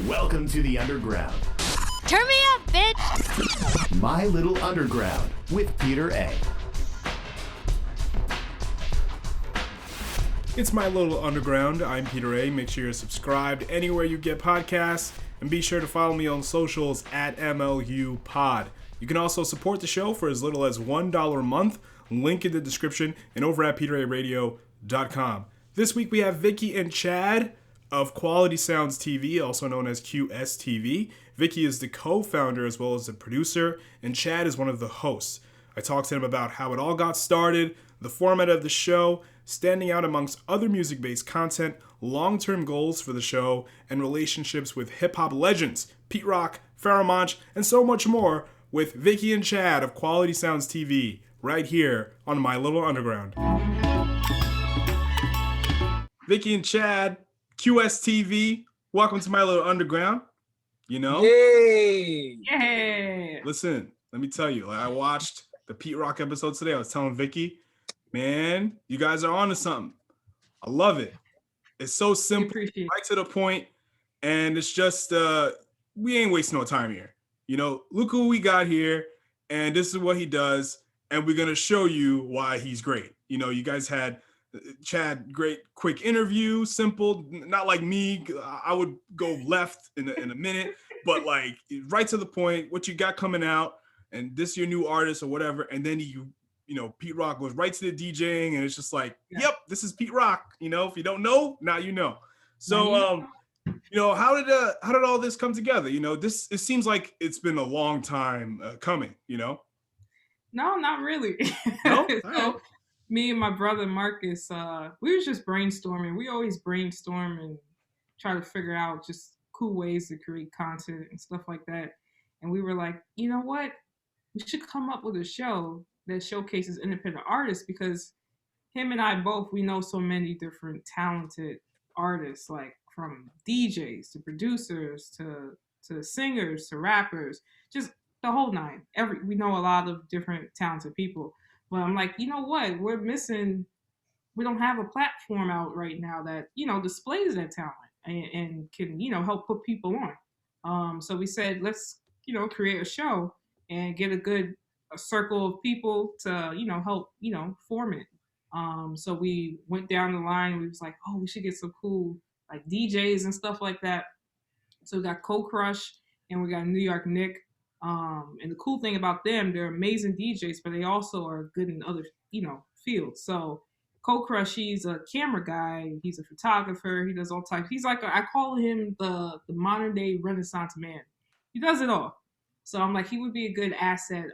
Welcome to the Underground. Turn me up, bitch! My Little Underground with Peter A. It's My Little Underground. I'm Peter A. Make sure you're subscribed anywhere you get podcasts, and be sure to follow me on socials at MLU Pod. You can also support the show for as little as $1 a month. Link in the description and over at peteraradio.com. This week we have Vicky and Chad of Quality Sounds TV, also known as QSTV. Vicky is the co-founder as well as the producer, and Chad is one of the hosts. I talked to him about how it all got started, the format of the show, standing out amongst other music-based content, long-term goals for the show, and relationships with hip-hop legends, Pete Rock, Pharoahe, Monch, and so much more with Vicky and Chad of Quality Sounds TV, right here on My Little Underground. Vicky and Chad, QSTV, welcome to My Little Underground. You know? Yay! Yeah. Listen, let me tell you, I watched the Pete Rock episode today. I was telling Vicky, man, you guys are on to something. I love it. It's so simple, right to the point, and it's just, we ain't wasting no time here. You know, look who we got here, and this is what he does, and we're going to show you why he's great. You know, you guys had Chad, great quick interview, simple, not like me. I would go left in a minute, but like right to the point, what you got coming out, and this your new artist or whatever, and then you know, Pete Rock goes right to the DJing, and it's just like, yep, this is Pete Rock. You know, if you don't know, now you know. So, you know, how did all this come together? You know, it seems like it's been a long time coming. You know? No, not really. No? So, me and my brother Marcus, we was just brainstorming. We always brainstorm and try to figure out just cool ways to create content and stuff like that. And we were like, you know what? We should come up with a show that showcases independent artists, because him and I both, we know so many different talented artists, like from DJs to producers to singers to rappers, just the whole nine. We know a lot of different talented people. But I'm like, you know what? We don't have a platform out right now that, you know, displays that talent and can, you know, help put people on. So we said, let's, you know, create a show and get a circle of people to, you know, help, you know, form it. So we went down the line. We was like, oh, we should get some cool like DJs and stuff like that. So we got Cold Crush and we got New York Nick. And the cool thing about them, they're amazing DJs, but they also are good in other, you know, fields. So Cold Crush, he's a camera guy. He's a photographer. He does all types. He's like, I call him the modern day Renaissance man. He does it all. So I'm like, he would be a good asset,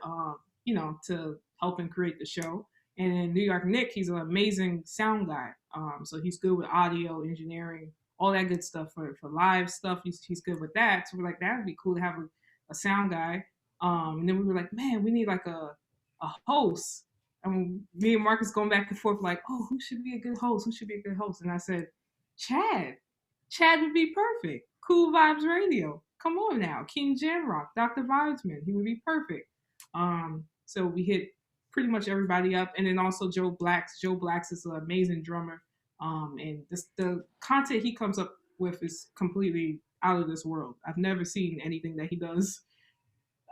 you know, to help him create the show. And then New York Nick, he's an amazing sound guy. So he's good with audio engineering, all that good stuff for live stuff. He's good with that. So we're like, that would be cool to have a sound guy. And then we were like, man, we need like a host. And me and Marcus going back and forth like, oh, who should be a good host? Who should be a good host? And I said, Chad. Chad would be perfect. Cool Vibes Radio. Come on now. King Jamrock, Dr. Vibesman. He would be perfect. So we hit pretty much everybody up. And then also Joe Blacks. Joe Blacks is an amazing drummer. And the content he comes up with is completely out of this world. I've never seen anything that he does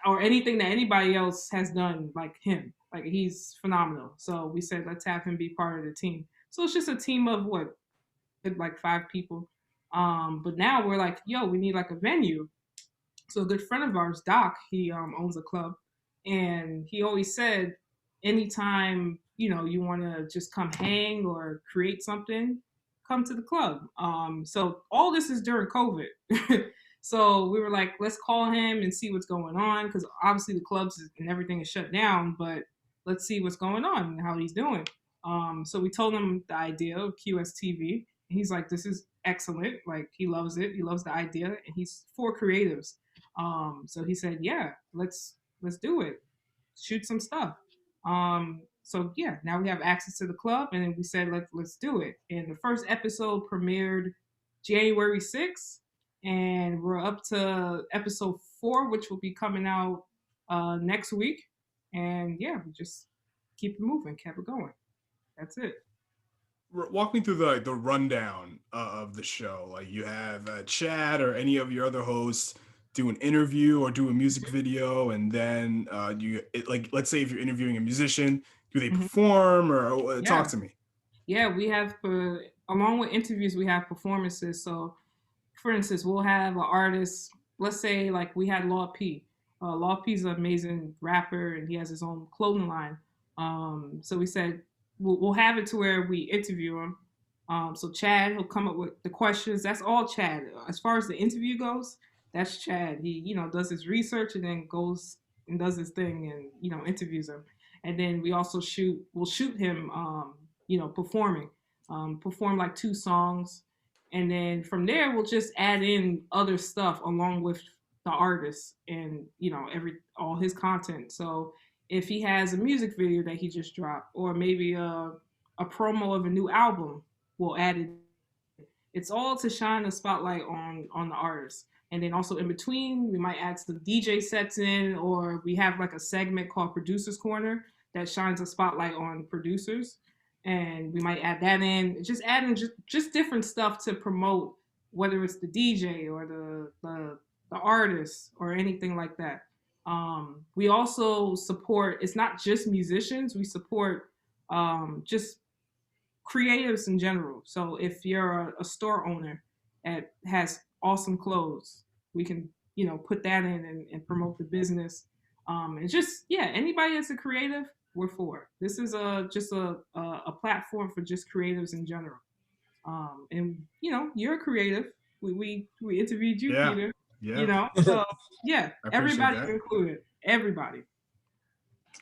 or anything that anybody else has done like him. Like, he's phenomenal. So we said, let's have him be part of the team. So it's just a team of like 5 people. But now we're like, yo, we need like a venue. So a good friend of ours, Doc, he owns a club, and he always said, anytime, you know, you want to just come hang or create something, come to the club. So all this is during COVID. So we were like, let's call him and see what's going on, because obviously the clubs and everything is shut down, but let's see what's going on and how he's doing. So we told him the idea of QSTV. He's like, this is excellent. Like, he loves it. He loves the idea, and he's for creatives. So he said, yeah, let's do it. Shoot some stuff. So yeah, now we have access to the club, and we said, let's do it. And the first episode premiered January 6th, and we're up to episode 4, which will be coming out next week. And yeah, we just keep it moving, kept it going. That's it. walk me through the rundown of the show. Like you have Chad or any of your other hosts do an interview or do a music video, and then like let's say if you're interviewing a musician, do they Mhm. perform or talk Yeah. to me? Yeah, we have along with interviews, we have performances. So, for instance, we'll have an artist. Let's say like we had Law P. Law P is an amazing rapper, and he has his own clothing line. So we said we'll have it to where we interview him. So Chad, he'll come up with the questions. That's all Chad. As far as the interview goes, that's Chad. He does his research and then goes and does his thing and interviews him. And then we'll shoot him performing, perform like 2 songs, and then from there we'll just add in other stuff along with the artist and all his content. So if he has a music video that he just dropped, or maybe a promo of a new album, we'll add it. It's all to shine a spotlight on the artist. And then also in between, we might add some DJ sets in, or we have like a segment called Producers Corner that shines a spotlight on producers, and we might add that in. Just adding just different stuff to promote, whether it's the DJ or the artist or anything like that. We also support. It's not just musicians. We support just creatives in general. So if you're a store owner that has awesome clothes, we can put that in and promote the business. And just anybody that's a creative, we're for. This is just a platform for just creatives in general. And you're a creative. We interviewed you, Yeah, Peter. yeah, So yeah, I appreciate everybody that. included. Everybody.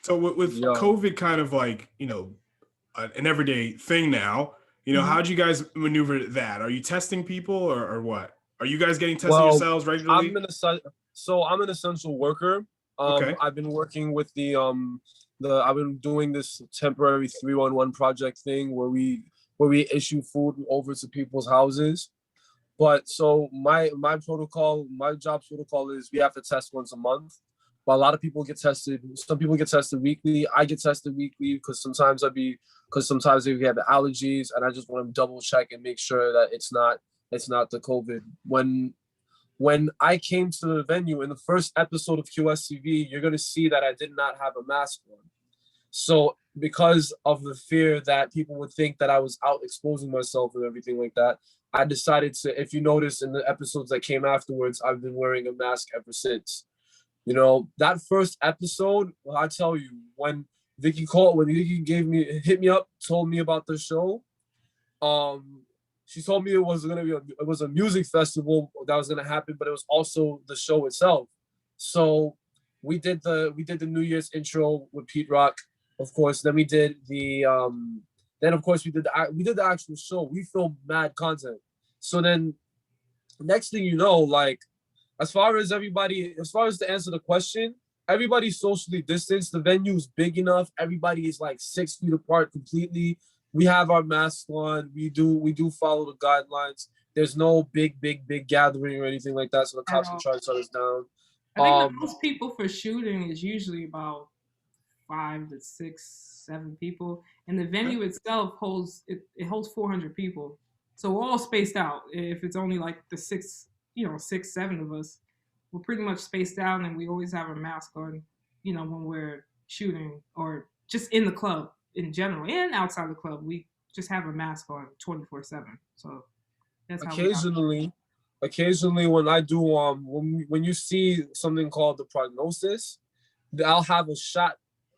So with Yo, COVID kind of like an everyday thing now, Mhm. how'd you guys maneuver that? Are you testing people or what? Are you guys getting tested well, yourselves I'm regularly? an I'm an essential worker. Okay. I've been working with the I've been doing this temporary 311 project thing where we issue food over to people's houses. But so my job protocol is we have to test once a month. But a lot of people get tested. Some people get tested weekly. I get tested weekly because sometimes they have allergies, and I just want to double check and make sure that it's not the COVID. When I came to the venue in the first episode of QSCV, you're gonna see that I did not have a mask on. So because of the fear that people would think that I was out exposing myself and everything like that, I decided to, if you notice in the episodes that came afterwards, I've been wearing a mask ever since. That first episode, well, I tell you, when Vicky hit me up, told me about the show, um, she told me it was a music festival that was gonna happen, but it was also the show itself. So we did the New Year's intro with Pete Rock, of course. Then we did then of course we did the actual show. We filmed mad content. So then next thing you know, like as far as to answer the question, everybody's socially distanced. The venue's big enough. Everybody is like 6 feet apart completely. We have our masks on. We do follow the guidelines. There's no big gathering or anything like that, so the At cops can all. try to shut us down. I think the Um, most people for shooting is usually about 5 to 6, 7 people, and the venue itself holds 400 people. So we're all spaced out. If it's only like the six, 7 of us, we're pretty much spaced out, and we always have a mask on. When we're shooting or just in the club in general and outside the club, we just have a mask on 24/7. So that's how we operate. occasionally, occasionally when I do when you see something called the prognosis, I'll have a shot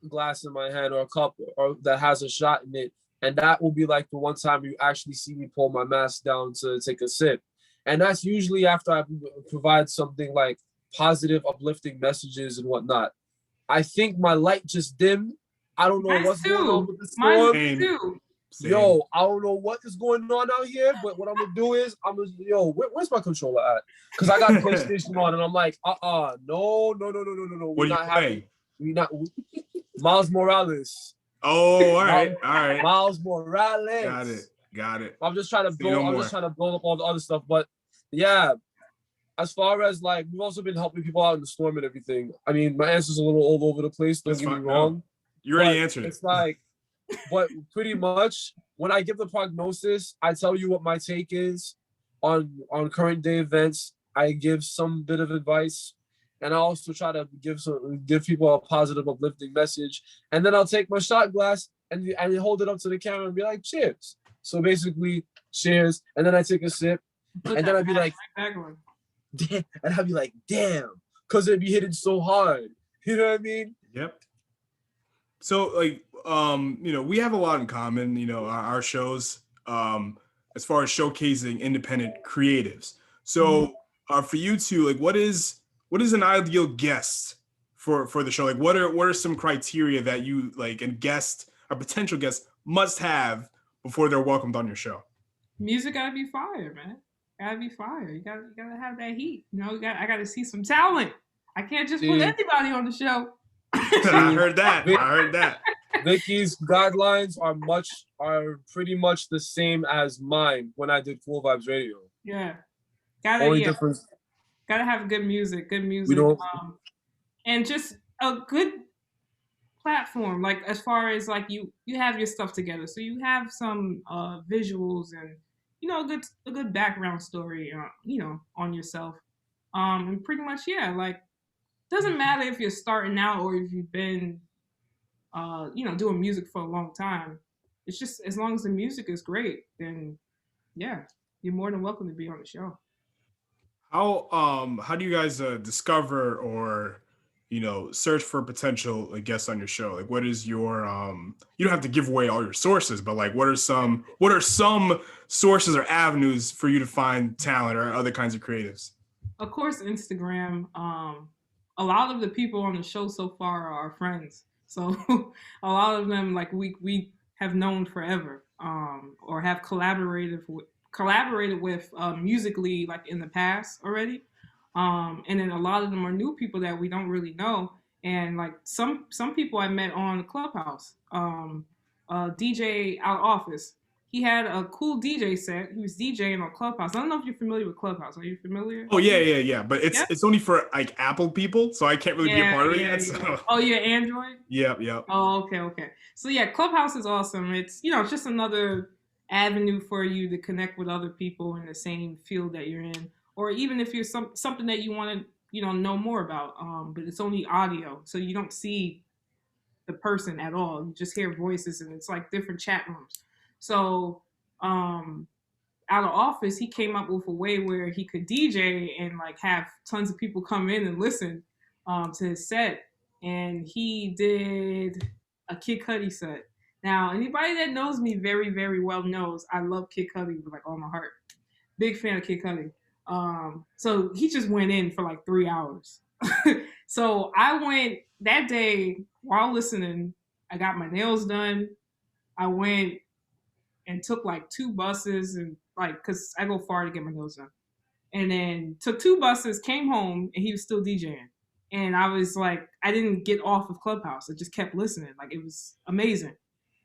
glass in my hand or a cup or that has a shot in it, and that will be like the one time you actually see me pull my mask down to take a sip, and that's usually after I provide something like positive, uplifting messages and whatnot. I think my light just dimmed. I don't know Mine's what's going on too. with the Mine's storm. Same, too. same. Yo, I don't know what is going on out here, but what I'm gonna do is where's my controller at? Because I got PlayStation on, and I'm like, no, What we're are you not playing? happy. Miles Morales. Oh, all right, all right. Miles Morales. Got it. I'm just trying to Say build. no I'm more. just trying to build up all the other stuff, but yeah. As far as like, we've also been helping people out in the storm and everything. I mean, my answer's a little all over the place. Don't That's get me fine. wrong. No, you already But answered it. it's like, but pretty much when I give the prognosis, I tell you what my take is on current day events. I give some bit of advice, and I also try to give people a positive, uplifting message. And then I'll take my shot glass and hold it up to the camera and be like, cheers. So basically, cheers. And then I take a sip, and then I'd be like, damn, and I'd be like, damn, because it'd be hitting so hard. You know what I mean? Yep. So like, you know, we have a lot in common, you know, our shows, as far as showcasing independent creatives. So for you two, like, what is an ideal guest for the show? Like, what are some criteria that you like a potential guest must have before they're welcomed on your show? Music gotta be fire, man. Gotta be fire. You gotta have that heat. You know, I gotta see some talent. I can't just put anybody on the show. I heard that. Vicky's guidelines are pretty much the same as mine when I did Full Vibes Radio. Yeah. Only difference. Gotta have good music. And just a good platform. Like as far as like you have your stuff together, so you have some visuals and you know a good background story, you know, on yourself. And pretty much like doesn't matter if you're starting out or if you've been you know, doing music for a long time. It's just as long as the music is great, then yeah, you're more than welcome to be on the show. How do you guys discover or, you know, search for potential guests on your show? Like, what is your you don't have to give away all your sources, but like, what are some sources or avenues for you to find talent or other kinds of creatives? Of course, Instagram. A lot of the people on the show so far are our friends, so a lot of them like we have known forever, or have collaborated with musically like in the past already. And then a lot of them are new people that we don't really know. And like some people I met on Clubhouse. DJ Out Office. He had a cool DJ set. He was DJing on Clubhouse. I don't know if you're familiar with Clubhouse. Are you familiar? Oh yeah. But it's only for like Apple people, so I can't really be a part of it yet. So. Oh, you're Android? Yep. Oh, okay. So yeah, Clubhouse is awesome. It's it's just another avenue for you to connect with other people in the same field that you're in, or even if you're something that you want to know more about. But it's only audio, so you don't see the person at all. You just hear voices, and it's like different chat rooms. So Out of Office, he came up with a way where he could DJ and like have tons of people come in and listen to his set. And he did a Kid Cudi set. Now, anybody that knows me very, very well knows I love Kid Cudi with like all my heart. Big fan of Kid Cudi. So he just went in for like 3 hours. So I went that day while listening. I got my nails done. I went and took like 2 buses and like, cause I go far to get my nails done. And then took 2 buses, came home, and he was still DJing. And I was like, I didn't get off of Clubhouse. I just kept listening. Like it was amazing.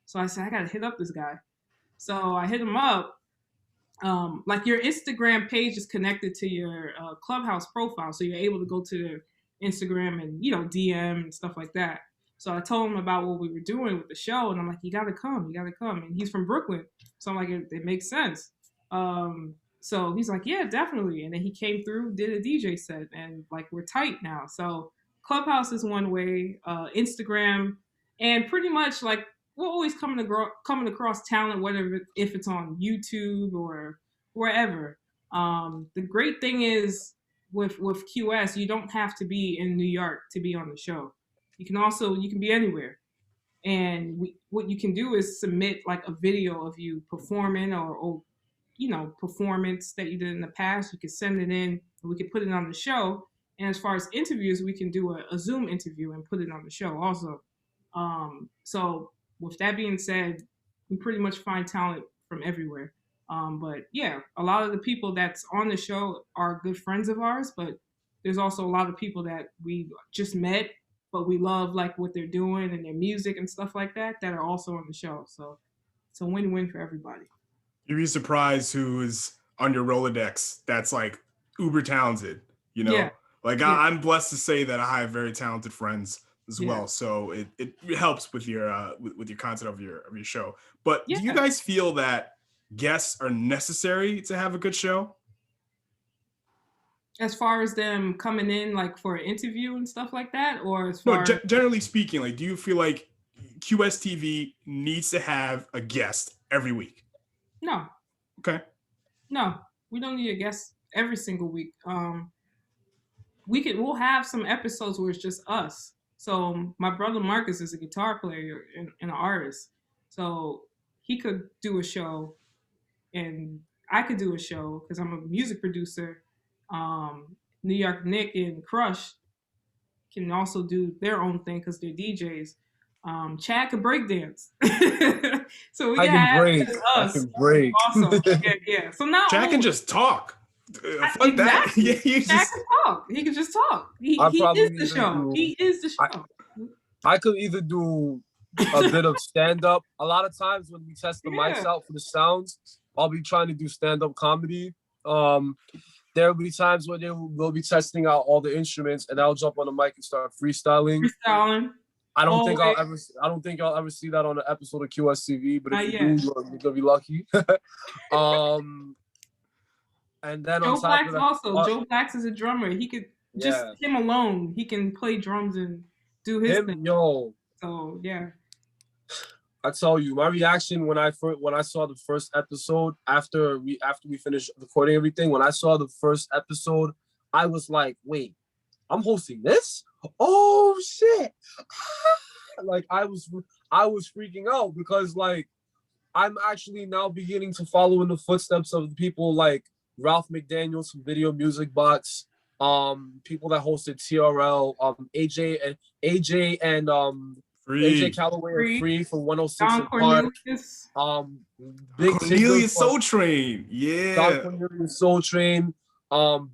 So I said, I gotta hit up this guy. So I hit him up. Like your Instagram page is connected to your Clubhouse profile. So you're able to go to Instagram and, DM and stuff like that. So I told him about what we were doing with the show, and I'm like, you gotta come. And he's from Brooklyn. So I'm like, it makes sense. So he's like, yeah, definitely. And then he came through, did a DJ set, and like we're tight now. So Clubhouse is one way, Instagram, and pretty much like we're always coming across talent, whether if it's on YouTube or wherever. The great thing is with QS, you don't have to be in New York to be on the show. You can be anywhere. And what you can do is submit like a video of you performing or performance that you did in the past. You can send it in and we can put it on the show. And as far as interviews, we can do a Zoom interview and put it on the show also. So with that being said, we pretty much find talent from everywhere. But yeah, a lot of the people that's on the show are good friends of ours, but there's also a lot of people that we just met, but we love like what they're doing and their music and stuff like that are also on the show. So it's a win-win for everybody. You'd be surprised who is on your Rolodex that's like uber talented, Yeah. I'm blessed to say that I have very talented friends as Yeah. well. So it helps with your content of your show. But do you Yeah. guys feel that guests are necessary to have a good show? As far as them coming in like for an interview and stuff like that, or as No, far as generally speaking, like, do you feel like QSTV needs to have a guest every week? no, Okay. no, we don't need a guest every single week. We'll have some episodes where it's just us. So my brother Marcus is a guitar player and an artist, so he could do a show, and I could do a show because I'm a music producer. New York Nick and Crush can also do their own thing because they're DJs. Chad could break dance, so we I can can have break. just I us. can break. Also, yeah. So not Jack only can just talk. Fuck that. exactly, Yeah, you Chad just can talk. He can just talk. He I is probably the even show. do. He is the show. I could either do a bit of stand up. A lot of times when we test the mics Yeah. out for the sounds, I'll be trying to do stand up comedy. There'll be times when they'll be testing out all the instruments, and I'll jump on the mic and start freestyling. Freestyling. I don't think Always. I'll ever see that on an episode of QSTV, but Not if you yet. do, you're gonna be lucky. And then on Joe top Blacks of that, also. Joe Blacks is a drummer. He could just yeah, him alone. He can play drums and do his thing. yo, So yeah. I tell you, my reaction when I saw the first episode after we finished recording everything, when I saw the first episode, I was like, wait, I'm hosting this? Oh shit. Like I was freaking out because like I'm actually now beginning to follow in the footsteps of the people like Ralph McDaniels from Video Music Box, people that hosted TRL, AJ and AJ Calloway are free from 106 Don in Park. Cornelius. Big Cornelius Tigger from Soul Train. Don Yeah. Cornelius Soul Train.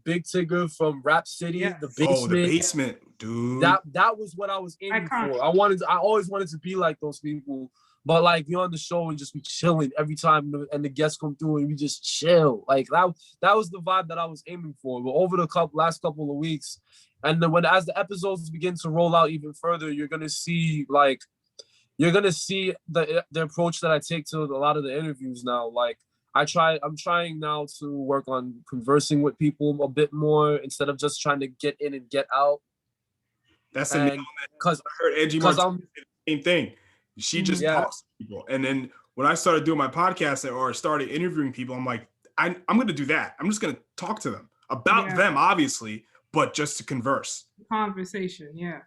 Big Tigger from Rap City, Yes. the basement. Oh, the basement, dude. That was what I was aiming Iconic. for. I always wanted to be like those people. But like you're on the show and just be chilling every time, and the guests come through and we just chill. Like that was the vibe that I was aiming for. But over the last couple of weeks, and then as the episodes begin to roll out even further, you're gonna see the approach that I take to a lot of the interviews now. Like I'm trying now to work on conversing with people a bit more instead of just trying to get in and get out. That's because I heard Angie Martinez say the same thing. She just talks to people. And then when I started doing my podcast or started interviewing people, I'm like, I'm going to do that. I'm just going to talk to them about them, obviously, but just to converse. Conversation. Yeah.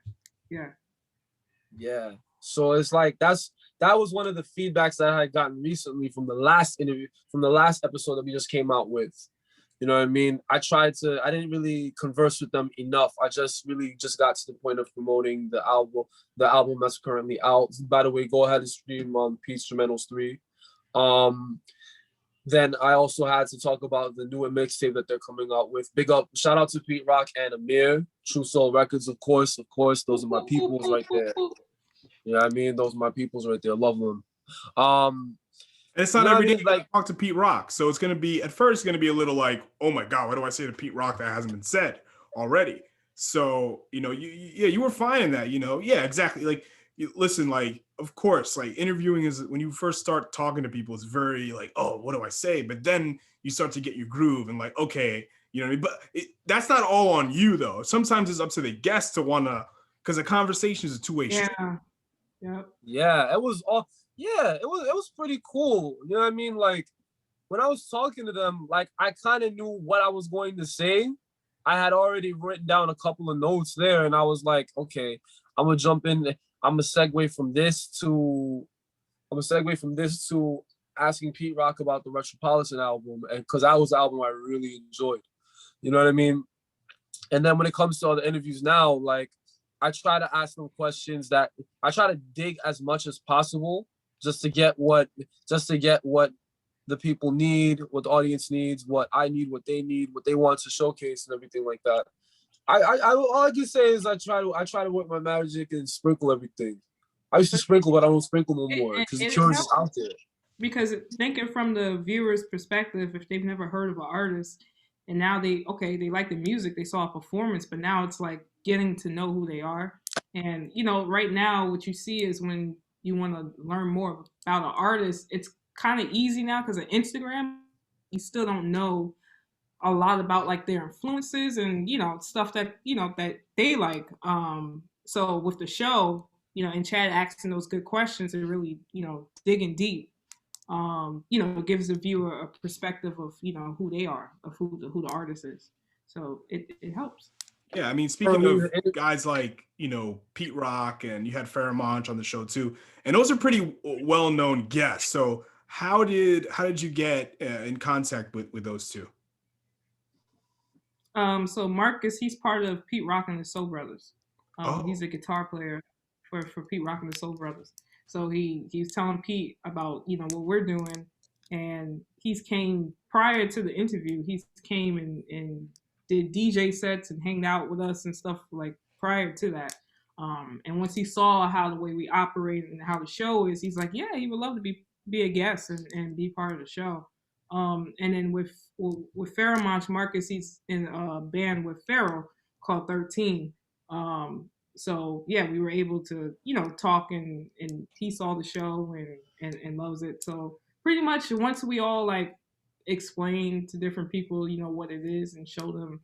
So it's like that was one of the feedbacks that I had gotten recently from the last episode that we just came out with. You know what I mean? I didn't really converse with them enough. I just got to the point of promoting the album that's currently out. By the way, go ahead and stream Peace Instrumentals 3. Then I also had to talk about the new mixtape that they're coming out with. Big up, shout out to Pete Rock and Amir, True Soul Records, of course. Those are my peoples right there. You know what I mean? Those are my peoples right there. Love them. And it's not every day like talk to Pete Rock. So it's going to be, at first, it's going to be a little like, oh my God, what do I say to Pete Rock that hasn't been said already? So, you were fine in that, Yeah, exactly. Like, listen, like, of course, like interviewing is when you first start talking to people, it's very like, oh, what do I say? But then you start to get your groove and like, okay, you know what I mean? But that's not all on you though. Sometimes it's up to the guest to want to, because a conversation is a two-way street. Yeah, it was all. Yeah, it was pretty cool. You know what I mean? Like when I was talking to them, like I kind of knew what I was going to say. I had already written down a couple of notes there, and I was like, okay, I'm gonna jump in. I'm gonna segue from this to asking Pete Rock about the Metropolitan album, and because that was the album I really enjoyed. You know what I mean? And then when it comes to all the interviews now, like I try to ask them questions that I try to dig as much as possible. Just to get what the people need, what the audience needs, what I need, what they need, what they want to showcase, and everything like that. All I can say is I try to work my magic and sprinkle everything. I used to sprinkle, but I don't sprinkle no more because the cure is out there. Because thinking from the viewer's perspective, if they've never heard of an artist, and now they like the music, they saw a performance, but now it's like getting to know who they are. And right now, what you see is when you want to learn more about an artist, it's kind of easy now because of Instagram. You still don't know a lot about like their influences and stuff that that they like. So with the show, and Chad asking those good questions and really digging deep, gives the viewer a perspective of who they are, of who the artist is. So it helps. Yeah, I mean, speaking of guys like Pete Rock, and you had Pharoahe Monch on the show too, and those are pretty well-known guests. So how did you get in contact with those two? So Marcus, he's part of Pete Rock and the Soul Brothers. Oh. He's a guitar player for Pete Rock and the Soul Brothers. So he's telling Pete about what we're doing, and he's came prior to the interview. He's came and did DJ sets and hanged out with us and stuff like prior to that. And once he saw how the way we operate and how the show is, he's like, yeah, he would love to be a guest and be part of the show. And then with Pharoahe Monch, Marcus, he's in a band with Pharoahe called 13. So yeah, we were able to talk, and he saw the show and loves it. So pretty much once we all like explain to different people what it is and show them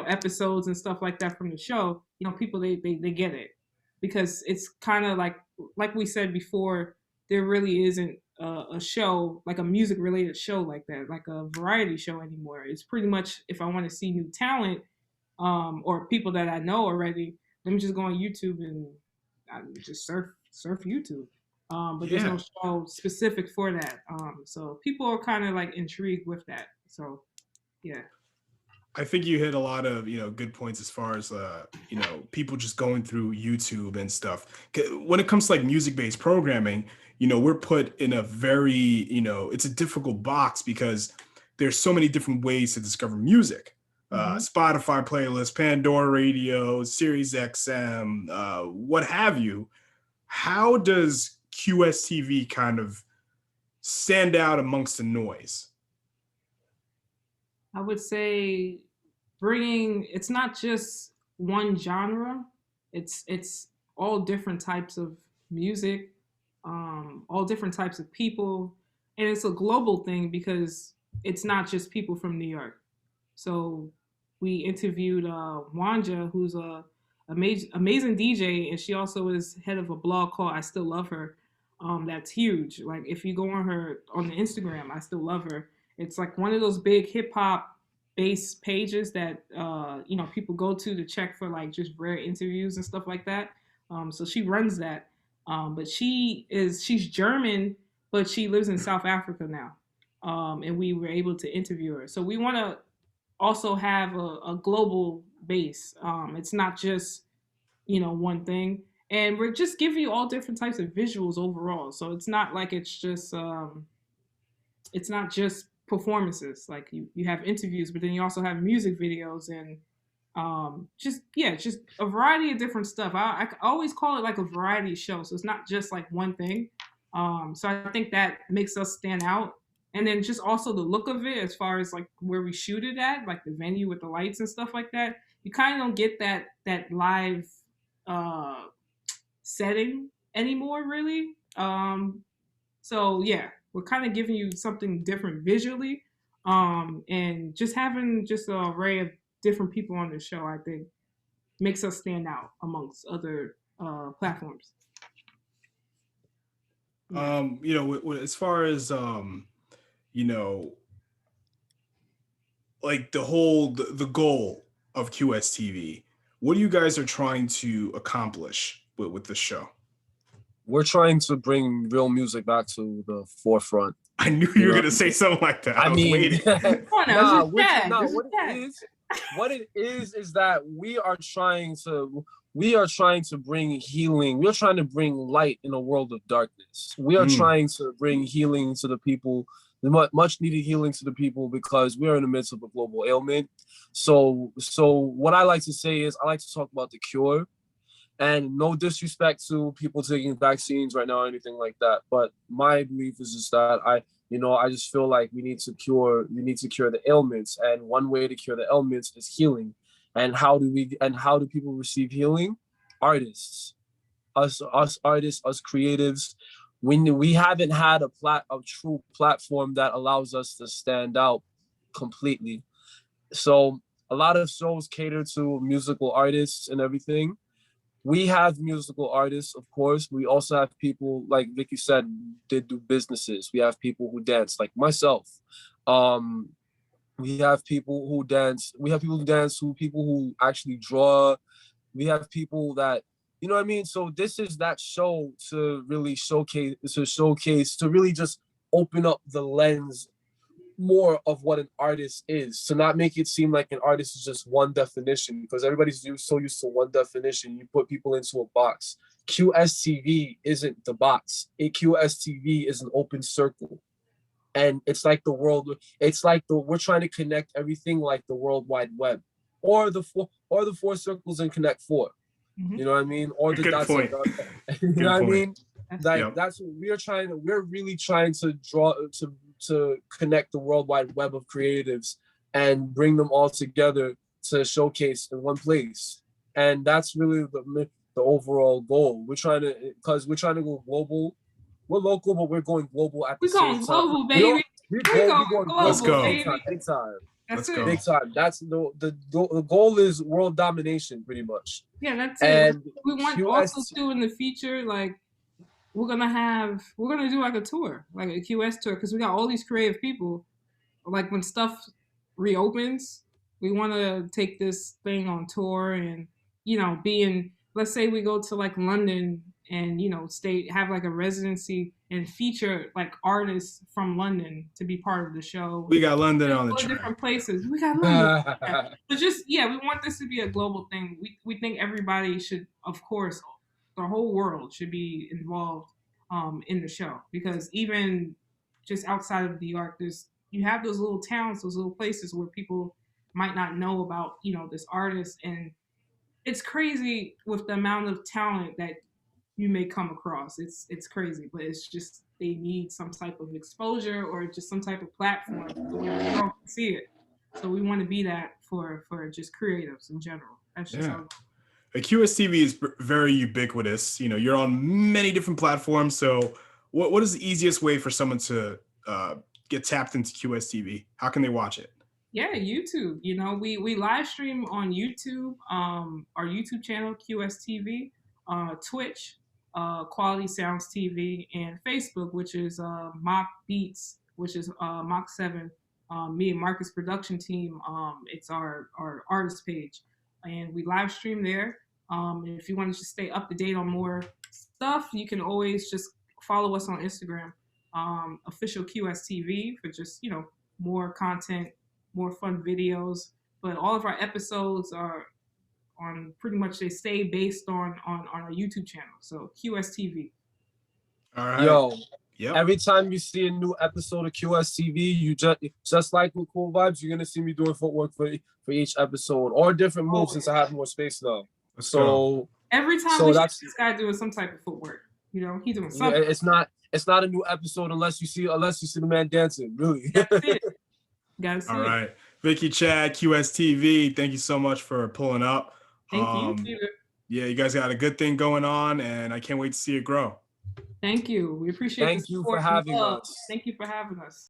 episodes and stuff like that from the show, people they get it, because it's kind of like we said before, there really isn't a show like a music related show like that, like a variety show anymore. It's pretty much, if I want to see new talent or people that I know already, let me just go on YouTube and I just surf YouTube. But there's no show specific for that. So people are kind of like intrigued with that. So yeah. I think you hit a lot of good points as far as people just going through YouTube and stuff. When it comes to like music-based programming, we're put in a very it's a difficult box because there's so many different ways to discover music. Spotify playlist, Pandora Radio, Sirius XM, what have you. How does QSTV kind of stand out amongst the noise? I would say it's not just one genre. It's all different types of music, all different types of people. And it's a global thing because it's not just people from New York. So we interviewed Wanja, who's a amazing DJ, and she also is head of a blog called I Still Love Her. That's huge. Like if you go on the Instagram, I Still Love Her. It's like one of those big hip hop based pages that people go to check for like just rare interviews and stuff like that. So she runs that. But she's German, but she lives in South Africa now. And we were able to interview her. So we want to also have a global base. It's not just one thing, and we're just giving you all different types of visuals overall. So it's not like it's not just performances. Like you have interviews, but then you also have music videos and just a variety of different stuff. I always call it like a variety show, so it's not just like one thing. So I think that makes us stand out. And then just also the look of it, as far as like where we shoot it at, like the venue with the lights and stuff like that. You kind of don't get that live setting anymore, really. So yeah, we're kind of giving you something different visually, and just having just an array of different people on the show, I think, makes us stand out amongst other platforms. Yeah. As far as like the goal of QSTV, what do you guys are trying to accomplish with the show? We're trying to bring real music back to the forefront. I knew you were going to say something like that. I was waiting. What it is that we are trying to bring healing. We are trying to bring light in a world of darkness. We are trying to bring healing to the people, the much needed healing to the people, because we are in the midst of a global ailment. So what I like to say is I like to talk about the cure. And no disrespect to people taking vaccines right now or anything like that, but my belief is just that I just feel like we need to cure the ailments, and one way to cure the ailments is healing. And how do people receive healing? artists, us artists, us creatives. We haven't had a true platform that allows us to stand out completely. So a lot of shows cater to musical artists and everything. We have musical artists, of course. We also have people, like Vicky said, they do businesses. We have people who dance, like myself. We have people who dance. We have people who actually draw. We have people that, you know what I mean? So this is that show to really showcase, to really just open up the lens more of what an artist is, to not make it seem like an artist is just one definition, because everybody's so used to one definition. You put people into a box. QSTV isn't the box. QSTV is an open circle. And it's like we're trying to connect everything like the World Wide Web, or the four circles and connect four. Mm-hmm. You know what I mean? Or the Good dots. point. You know what I mean? Yep. That's what we're really trying to draw to connect the World Wide Web of creatives and bring them all together to showcase in one place. And that's really the overall goal. We're trying to go global. We're local, but we're going global at the same time. We're going global, baby. We're going global. Let's go. Big time. That's Let's it. go. Big time. That's the goal is world domination, pretty much. Yeah, that's and it. We want also too in the future, like we're gonna do like a tour, like a QS tour, because we got all these creative people. Like when stuff reopens, we want to take this thing on tour and let's say we go to like London and have like a residency and feature like artists from London to be part of the show. We got London on the track. Different places. We got London. But we want this to be a global thing. We think everybody should, of course, the whole world should be involved in the show, because even just outside of New York, you have those little towns, those little places where people might not know about this artist, and it's crazy with the amount of talent that you may come across. It's crazy, but it's just they need some type of exposure or just some type of platform where the world can see it. So we want to be that for just creatives in general. That's just how. QSTV is very ubiquitous. You're on many different platforms. So what is the easiest way for someone to get tapped into QSTV? How can they watch it? Yeah, YouTube. We live stream on YouTube, our YouTube channel, QSTV, Twitch, Quality Sounds TV, and Facebook, which is Mock Beats, which is Mock 7, me and Marcus production team. It's our artist page, and we live stream there. And if you want to just stay up to date on more stuff, you can always just follow us on Instagram, official QSTV, for just more content, more fun videos. But all of our episodes are on they stay based on our YouTube channel. So QSTV. All right. Yo, yep. Every time you see a new episode of QSTV, you just like with Cool Vibes, you're gonna see me doing footwork for each episode, or different moves since I have more space now. Go. Every time we see this guy doing some type of footwork, he's doing something. Yeah, it's not a new episode unless you see the man dancing. Really. That's it. Gotta see All right, Vicky, Chad, QSTV. Thank you so much for pulling up. Thank you. Yeah, you guys got a good thing going on, and I can't wait to see it grow. Thank you. We appreciate. Thank you for having us. Thank you for having us.